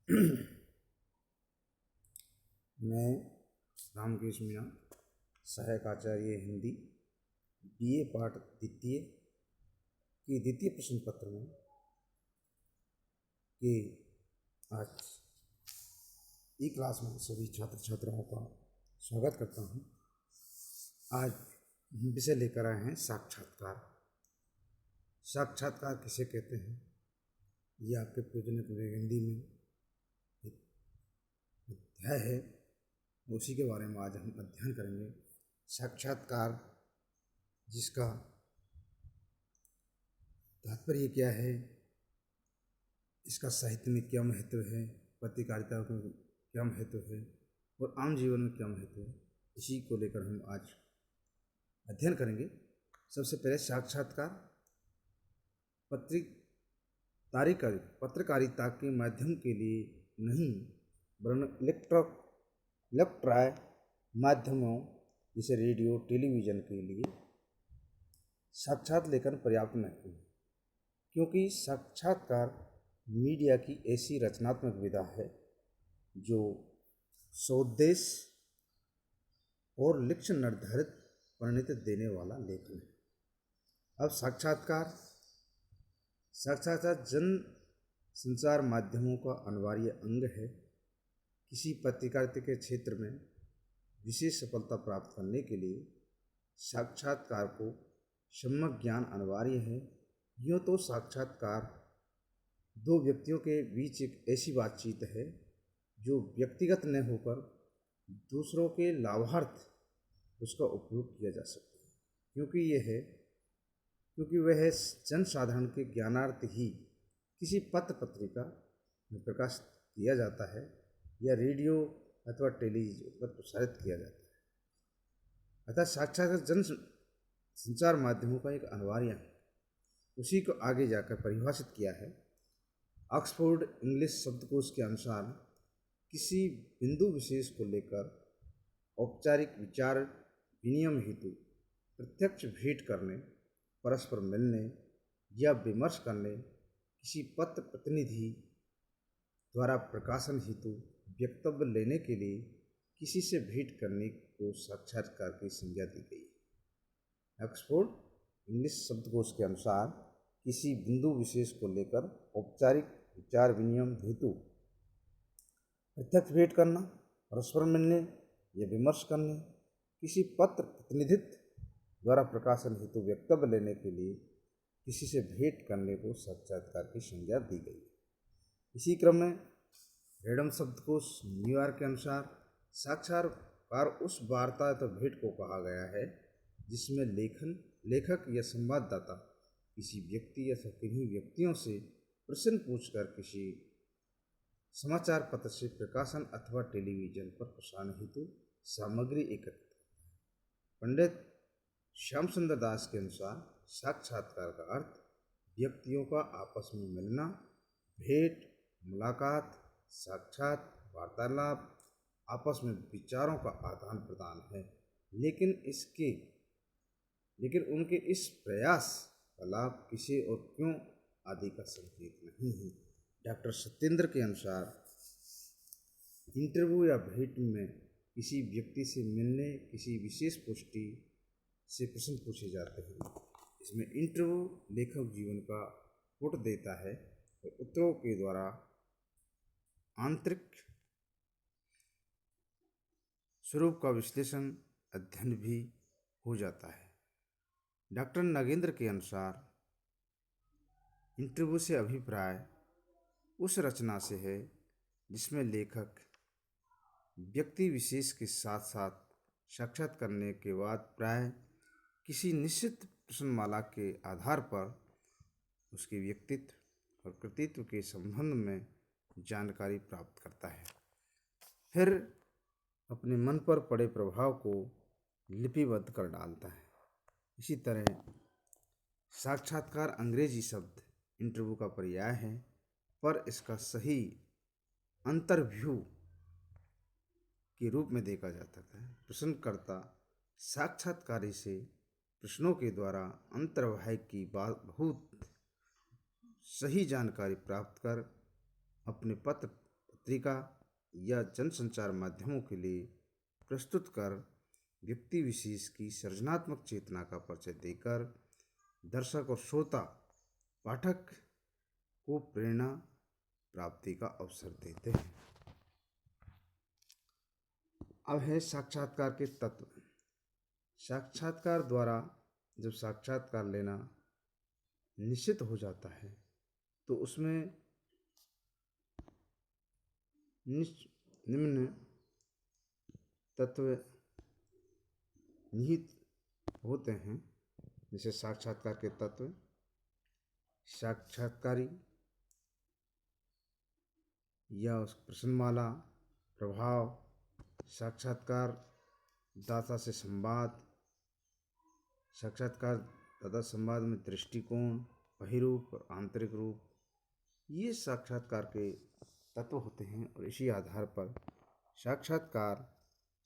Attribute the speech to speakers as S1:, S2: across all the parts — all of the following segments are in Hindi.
S1: मैं रामकृष्ण मीणा, सहायक आचार्य हिंदी, बीए पाठ द्वितीय के द्वितीय प्रश्न पत्र में कि आज ई क्लास में सभी छात्र छात्राओं का स्वागत करता हूँ। आज विषय लेकर आए हैं साक्षात्कार। साक्षात्कार किसे कहते हैं, ये आपके प्रयोजनक हिंदी में एक अध्याय है, उसी के बारे में आज हम अध्ययन करेंगे। साक्षात्कार जिसका तात्पर्य क्या है, इसका साहित्य में क्या महत्व है, पत्रकारिता में क्या महत्व है और आम जीवन में क्या महत्व है, इसी को लेकर हम आज अध्ययन करेंगे। सबसे पहले साक्षात्कार पत्रकारिता के माध्यम के लिए नहीं वरन इलेक्ट्रॉनिक माध्यमों जैसे रेडियो टेलीविज़न के लिए साक्षात लेखन पर्याप्त नहीं है, क्योंकि साक्षात्कार मीडिया की ऐसी रचनात्मक विधा है जो सौद्देश्य और लक्ष्य निर्धारित परिणति देने वाला लेखन है। अब साक्षात्कार जन संचार माध्यमों का अनिवार्य अंग है। किसी पत्रकारिता के क्षेत्र में विशेष सफलता प्राप्त करने के लिए साक्षात्कार को सम्यक ज्ञान अनिवार्य है। यूँ तो साक्षात्कार दो व्यक्तियों के बीच एक ऐसी बातचीत है जो व्यक्तिगत न होकर दूसरों के लाभार्थ उसका उपयोग किया जा सकता है, क्योंकि वह जनसाधारण के ज्ञानार्थ ही किसी पत्र पत्रिका में प्रकाशित किया जाता है या रेडियो अथवा टेलीविजन पर प्रसारित किया जाता है। अतः साक्षात्कार जन संचार माध्यमों का एक अनिवार्य है। उसी को आगे जाकर परिभाषित किया है। ऑक्सफोर्ड इंग्लिश शब्दकोश के अनुसार किसी बिंदु विशेष को लेकर औपचारिक विचार विनिमय हेतु प्रत्यक्ष भेंट करने, परस्पर मिलने या विमर्श करने, किसी पत्र प्रतिनिधि द्वारा प्रकाशन हेतु वक्तव्य लेने के लिए किसी से भेंट करने को साक्षात्कार की संज्ञा दी गई है। ऑक्सफोर्ड इंग्लिश शब्दकोश के अनुसार किसी बिंदु विशेष को लेकर औपचारिक विचार विनिमय हेतु प्रत्यक्ष भेंट करना, परस्पर मिलने या विमर्श करने, किसी पत्र प्रतिनिधित्व द्वारा प्रकाशन हेतु वक्तव्य लेने के लिए किसी से भेंट करने को साक्षात्कार की संज्ञा दी गई है। इसी क्रम में रैंडम शब्दकोश न्यूयॉर्क के अनुसार साक्षात्कार उस वार्ता तो भेंट को कहा गया है जिसमें लेखक या संवाददाता किसी व्यक्ति या किन्हीं व्यक्तियों से प्रश्न पूछकर किसी समाचार पत्र से प्रकाशन अथवा टेलीविजन पर प्रसारण हेतु सामग्री एकत्रित करता है। पंडित श्याम सुंदर दास के अनुसार साक्षात्कार का अर्थ व्यक्तियों का आपस में मिलना, भेंट मुलाकात, साक्षात वार्तालाप, आपस में विचारों का आदान प्रदान है। लेकिन उनके इस प्रयास का लाभ किसे और क्यों आदि का संकेत नहीं है। डॉक्टर सत्येंद्र के अनुसार इंटरव्यू या भेंट में किसी व्यक्ति से मिलने किसी विशेष पुष्टि से प्रश्न पूछे जाते हैं। इसमें इंटरव्यू लेखक जीवन का पुट देता है और उत्तरों के द्वारा आंतरिक स्वरूप का विश्लेषण अध्ययन भी हो जाता है। डॉक्टर नागेंद्र के अनुसार इंटरव्यू से अभिप्राय उस रचना से है जिसमें लेखक व्यक्ति विशेष के साथ साथ साक्षात करने के बाद प्राय किसी निश्चित प्रश्नमाला के आधार पर उसके व्यक्तित्व और कृतित्व के संबंध में जानकारी प्राप्त करता है, फिर अपने मन पर पड़े प्रभाव को लिपिबद्ध कर डालता है। इसी तरह साक्षात्कार अंग्रेजी शब्द इंटरव्यू का पर्याय है, पर इसका सही अंतरव्यू के रूप में देखा जाता है। प्रश्नकर्ता साक्षात्कारी से प्रश्नों के द्वारा अंतर्वाह की बहुत सही जानकारी प्राप्त कर अपने पत्र पत्रिका या जनसंचार माध्यमों के लिए प्रस्तुत कर व्यक्ति विशेष की सृजनात्मक चेतना का परिचय देकर दर्शक और श्रोता पाठक को प्रेरणा प्राप्ति का अवसर देते हैं। अब है साक्षात्कार के तत्व। साक्षात्कार द्वारा जब साक्षात्कार लेना निश्चित हो जाता है तो उसमें निम्न तत्व निहित होते हैं। जैसे साक्षात्कार के तत्व: साक्षात्कारी या उस प्रश्नमाला, प्रभाव, साक्षात्कार दाता से संवाद, साक्षात्कार दाता संवाद में दृष्टिकोण, बहिरूप और आंतरिक रूप, ये साक्षात्कार के तत्व होते हैं। और इसी आधार पर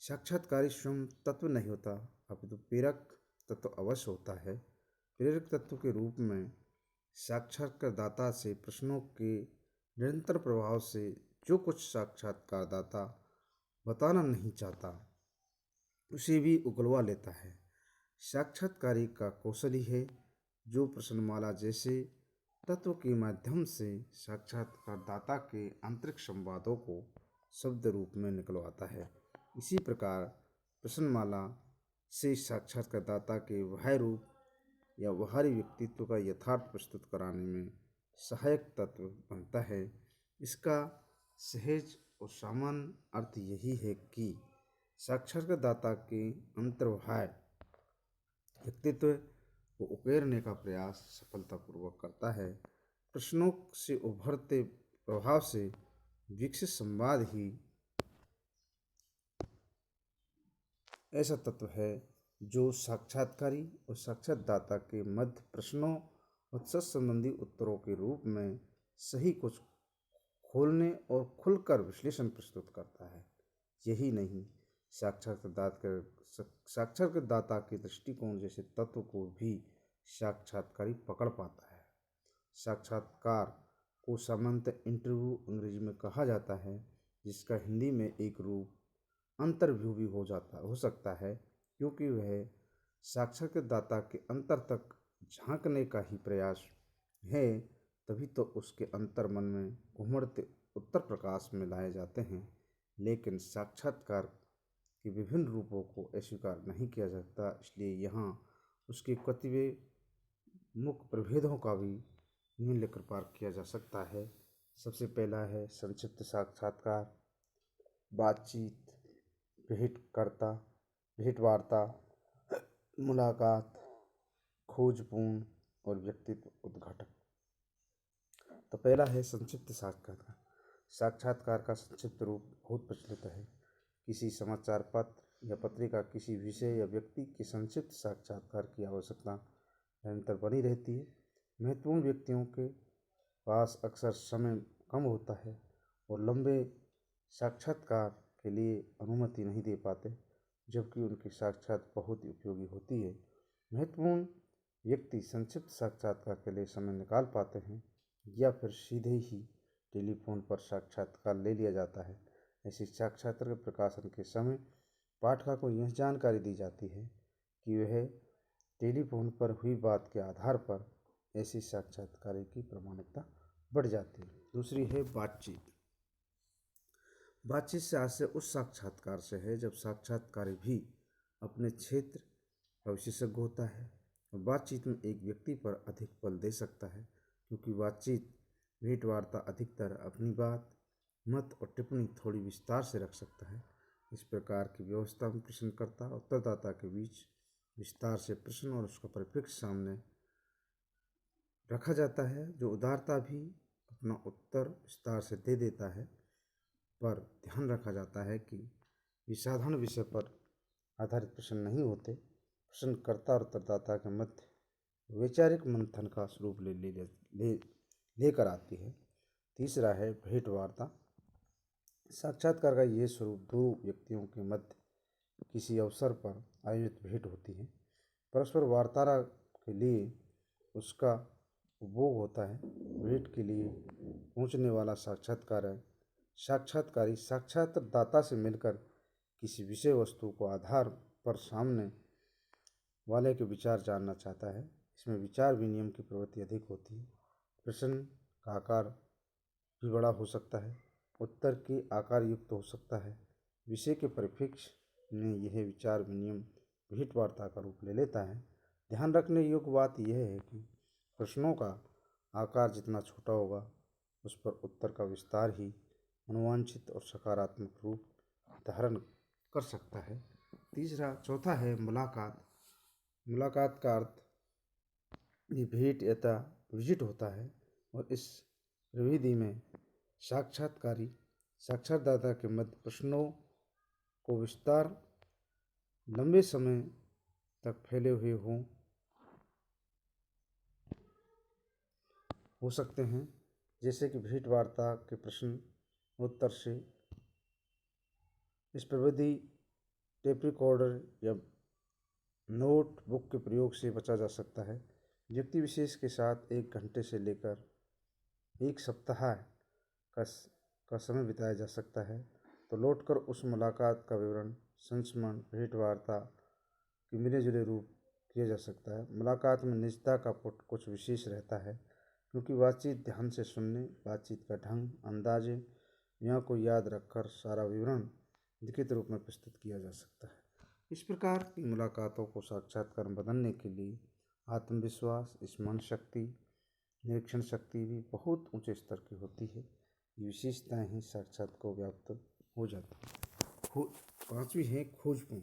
S1: साक्षात्कारी स्वयं तत्व नहीं होता, अपितु प्रेरक तत्व अवश्य होता है। प्रेरक तत्व के रूप में साक्षात्कारदाता से प्रश्नों के निरंतर प्रभाव से जो कुछ साक्षात्कारदाता बताना नहीं चाहता उसे भी उगलवा लेता है। साक्षात्कारी का कौशल ही है जो प्रश्नमाला जैसे तत्व के माध्यम से साक्षात्कारदाता के आंतरिक संवादों को शब्द रूप में निकलवाता है। इसी प्रकार प्रश्नमाला से साक्षात्कारदाता के बाह्य रूप या बाहरी व्यक्तित्व का यथार्थ प्रस्तुत कराने में सहायक तत्व बनता है। इसका सहज और सामान्य अर्थ यही है कि साक्षात्कारदाता के अंतर्बाह्य व्यक्तित्व को उकेरने का प्रयास सफलतापूर्वक करता है। प्रश्नों से उभरते प्रभाव से विकसित संवाद ही ऐसा तत्व है जो साक्षात्कारी और साक्षात्कारदाता के मध्य प्रश्नों और संबंधी उत्तरों के रूप में सही कुछ खोलने और खुलकर विश्लेषण प्रस्तुत करता है। यही नहीं, साक्षात्कारदाता के दृष्टिकोण जैसे तत्व को भी साक्षात्कारी पकड़ पाता है। साक्षात्कार को सामान्यतः इंटरव्यू अंग्रेजी में कहा जाता है, जिसका हिंदी में एक रूप अंतरव्यू भी हो सकता है, क्योंकि वह साक्षात्कारदाता के अंतर तक झांकने का ही प्रयास है। तभी तो उसके अंतर मन में घुमड़ते उत्तर प्रकाश में लाए जाते हैं। लेकिन साक्षात्कार के विभिन्न रूपों को अस्वीकार नहीं किया जाता, इसलिए यहाँ उसके कतिपय मुख्य प्रभेदों का भी निम्नलिखित प्रकार किया जा सकता है। सबसे पहला है संक्षिप्त साक्षात्कार, बातचीत, भेंट वार्ता, मुलाकात, खोजपूर्ण और व्यक्तित्व उद्घाटक। तो पहला है संक्षिप्त साक्षात्कार। साक्षात्कार का संक्षिप्त रूप बहुत प्रचलित है। किसी समाचार पत्र या पत्रिका किसी विषय या व्यक्ति के संक्षिप्त साक्षात्कार की आवश्यकता निरंतर बनी रहती है। महत्वपूर्ण व्यक्तियों के पास अक्सर समय कम होता है और लंबे साक्षात्कार के लिए अनुमति नहीं दे पाते, जबकि उनकी साक्षात बहुत उपयोगी होती है। महत्वपूर्ण व्यक्ति संक्षिप्त साक्षात्कार के लिए समय निकाल पाते हैं या फिर सीधे ही टेलीफोन पर साक्षात्कार ले लिया जाता है। ऐसे साक्षात्कार के प्रकाशन के समय पाठक को यह जानकारी दी जाती है कि वह टेलीफोन पर हुई बात के आधार पर ऐसी साक्षात्कार की प्रामाणिकता बढ़ जाती है। दूसरी है बातचीत। बातचीत से आशय उस साक्षात्कार से है जब साक्षात्कारी भी अपने क्षेत्र का विशेषज्ञ होता है और बातचीत में एक व्यक्ति पर अधिक बल दे सकता है, क्योंकि बातचीत भेंट वार्ता अधिकतर अपनी बात, मत और टिप्पणी थोड़ी विस्तार से रख सकता है। इस प्रकार की व्यवस्था में प्रश्नकर्ता और उत्तरदाता के बीच विस्तार से प्रश्न और उसका परिप्रेक्ष्य सामने रखा जाता है, जो उदारता भी अपना उत्तर विस्तार से दे देता है। पर ध्यान रखा जाता है कि ये साधारण विषय पर आधारित प्रश्न नहीं होते। प्रश्नकर्ता और उत्तरदाता के मध्य वैचारिक मंथन का स्वरूप लेकर आती है। तीसरा है भेंट वार्ता। साक्षात्कार का ये स्वरूप दो व्यक्तियों के मध्य किसी अवसर पर आयोजित भेंट होती है। परस्पर वार्ता के लिए उसका उपभोग होता है। भेंट के लिए पहुंचने वाला साक्षात्कार साक्षात्कारी साक्षात्कारदाता से मिलकर किसी विषय वस्तु को आधार पर सामने वाले के विचार जानना चाहता है। इसमें विचार विनिमय की प्रवृत्ति अधिक होती है। प्रश्न का आकार भी बड़ा हो सकता है, उत्तर के आकार युक्त हो सकता है। विषय के परिप्रेक्ष्य में यह विचार विनिमय भेंट वार्ता का रूप ले लेता है। ध्यान रखने योग्य बात यह है कि प्रश्नों का आकार जितना छोटा होगा, उस पर उत्तर का विस्तार ही अनुवांछित और सकारात्मक रूप धारण कर सकता है। चौथा है मुलाकात। मुलाकात का अर्थ ये भेंट या विजिट होता है और इस प्रविधि में साक्षात्कारी साक्षात्कारदाता के मध्य प्रश्नों को विस्तार लंबे समय तक फैले हुए हो सकते हैं, जैसे कि भेंट वार्ता के प्रश्न उत्तर से। इस प्रविधि टेप रिकॉर्डर या नोटबुक के प्रयोग से बचा जा सकता है। व्यक्ति विशेष के साथ 1 घंटे से लेकर 1 सप्ताह का समय बिताया जा सकता है, तो लौटकर उस मुलाकात का विवरण संस्मरण भेंट वार्ता के मिले जुले रूप किया जा सकता है। मुलाकात में निजता का पुट कुछ विशेष रहता है, क्योंकि बातचीत ध्यान से सुनने, बातचीत का ढंग, अंदाजे यहाँ को याद रखकर सारा विवरण लिखित रूप में प्रस्तुत किया जा सकता है। इस प्रकार की मुलाकातों को साक्षात्कार बदलने के लिए आत्मविश्वास, स्मरण शक्ति, निरीक्षण शक्ति भी बहुत ऊंचे स्तर की होती है। ये विशेषताएं ही साक्षात को व्याप्त हो जाती है। 5वीं है खोजपूर्ण।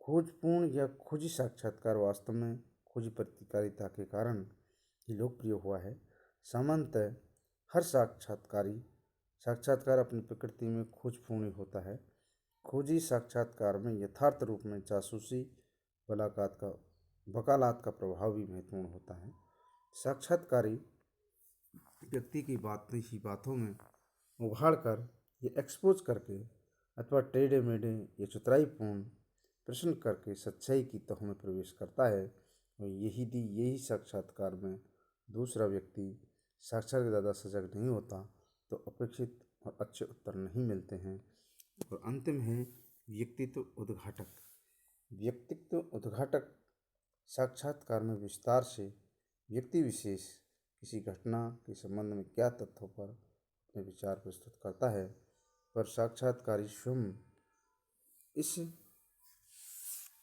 S1: खोजपूर्ण या खोजी साक्षात्कार वास्तव में खोजी प्रतिकारिता के कारण ही लोकप्रिय हुआ है। सामान्यतः हर साक्षात्कार अपनी प्रकृति में खोजपूर्ण होता है। खोजी साक्षात्कार में यथार्थ रूप में जासूसी वकालत का प्रभाव भी महत्वपूर्ण होता है। साक्षात्कारी व्यक्ति की बातों में उघाड़ कर या एक्सपोज करके अथवा टेढ़े मेढ़े या चतुराईपूर्ण प्रश्न करके सच्चाई की तह में प्रवेश करता है। और यही साक्षात्कार में दूसरा व्यक्ति साक्षात्कार ज़्यादा सजग नहीं होता, तो अपेक्षित और अच्छे उत्तर नहीं मिलते हैं। और अंतिम है व्यक्तित्व उद्घाटक। व्यक्तित्व उद्घाटक साक्षात्कार में विस्तार से व्यक्ति विशेष किसी घटना के संबंध में क्या तथ्यों पर अपने विचार प्रस्तुत करता है, पर साक्षात्कारी स्वयं इस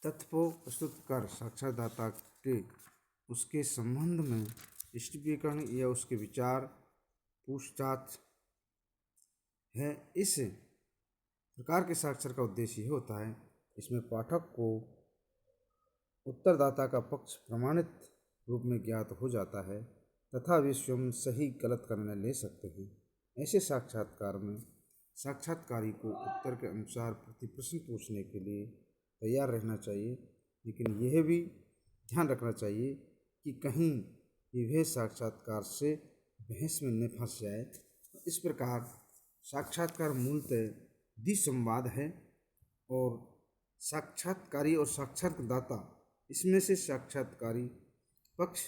S1: तथ्य को प्रस्तुत कर साक्षात्कारदाता के उसके संबंध में स्पष्टीकरण या उसके विचार पूछताछ है। इस प्रकार के साक्षात्कार का उद्देश्य यह होता है, इसमें पाठक को उत्तरदाता का पक्ष प्रमाणित रूप में ज्ञात हो जाता है तथा वे स्वयं सही गलत का निर्णय ले सकते हैं। ऐसे साक्षात्कार में साक्षात्कारी को उत्तर के अनुसार प्रति प्रश्न पूछने के लिए तैयार रहना चाहिए, लेकिन यह भी ध्यान रखना चाहिए कि कहीं वह साक्षात्कार से बहस में न फंस जाए। इस प्रकार साक्षात्कार मूलतः द्विसंवाद है और साक्षात्कारी और साक्षात्कारदाता, इसमें से साक्षात्कारी पक्ष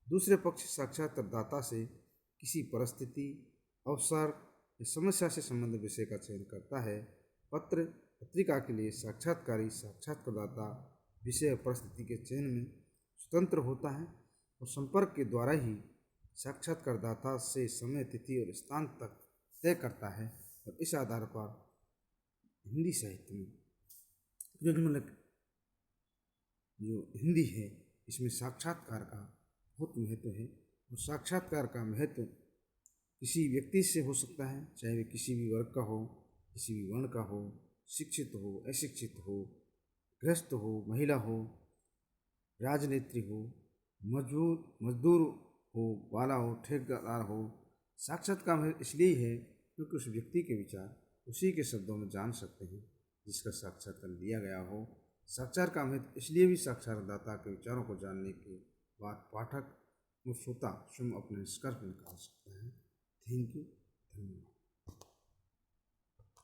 S1: दूसरे पक्ष साक्षात्कारदाता से किसी परिस्थिति, अवसर या समस्या से संबंधित विषय का चयन करता है। पत्रिका के लिए साक्षात्कारी साक्षात्कारदाता विषय और परिस्थिति के चयन में स्वतंत्र होता है और संपर्क के द्वारा ही साक्षात्कारदाता से समय, तिथि और स्थान तक तय करता है। और इस आधार पर हिंदी साहित्य में जो हिंदी है, इसमें साक्षात्कार का बहुत महत्व है। और साक्षात्कार का महत्व किसी व्यक्ति से हो सकता है, चाहे वे किसी भी वर्ग का हो, किसी भी वर्ण का हो, शिक्षित हो, अशिक्षित हो, गृहस्थ हो, महिला हो, राजनेत्री हो, मजदूर हो, वाला हो, ठेकेदार हो। साक्षात्कार में इसलिए है क्योंकि उस व्यक्ति के विचार उसी के शब्दों में जान सकते हैं जिसका साक्षात्कार लिया गया हो। साक्षात्कार में इसलिए भी साक्षात्कारदाता के विचारों को जानने के बाद पाठक और श्रोता स्वयं अपने निष्कर्ष निकाल सकता है। थैंक यू, धन्यवाद।